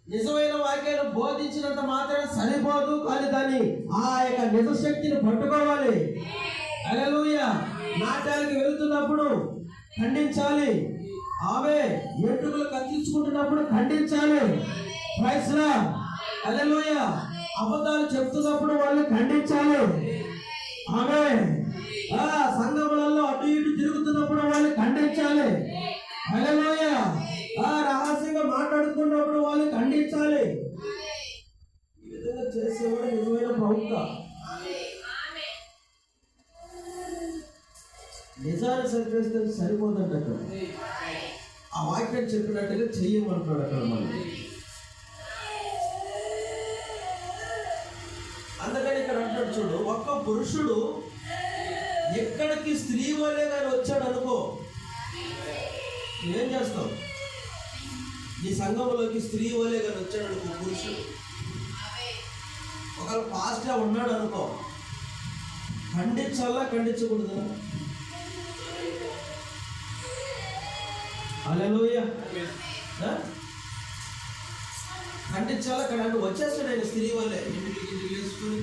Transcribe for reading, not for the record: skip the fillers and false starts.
నిజమైన వాక్యాన్ని బోధించినంత మాత్రం సరిపోదు, కానీ దాన్ని ఆ యొక్క నిజ శక్తిని పట్టుకోవాలి. హల్లెలూయా. నాట్యాలకు వెళ్తున్నప్పుడు ఖండించాలి. ఆమె ఎంట్రుకలు కత్తిరించుకుంటున్నప్పుడు ఖండించాలి. Praise lord. హల్లెలూయా. అబద్ధాలు చెప్తున్నప్పుడు వాళ్ళు ఖండించాలి. ఆమె సంఘములలో అటు ఇటు తిరుగుతున్నప్పుడు వాళ్ళు ఖండించాలి. హల్లెలూయా. రహస్యంగా మాట్లాడుతున్నప్పుడు వాళ్ళు ఖండించాలి. ఈ విధంగా చేసేవాడు నిజమైన ప్రవక్త. నిజాన్ని సరిపేస్తే సరిపోదంట. అక్కడ ఆ వాక్యం చెప్పినట్టుగా చెయ్యమంటున్నాడు అక్కడ మళ్ళీ. అందుకని ఇక్కడ అంటాడు చూడు, ఒక్క పురుషుడు ఎక్కడికి స్త్రీ వలే కానీ వచ్చాడు అనుకో, ఏం చేస్తావు? నీ సంఘంలోకి స్త్రీ వలే కానీ వచ్చాడు అనుకో పురుషుడు, ఒకవేళ పాస్ట్గా ఉన్నాడు అనుకో, ఖండించాలా ఖండించకూడదు? హల్లెలూయా. ఖండించాలా? అంటే వచ్చేస్తాడు ఆయన స్త్రీ వల్లే, ఇంటికి వేసుకొని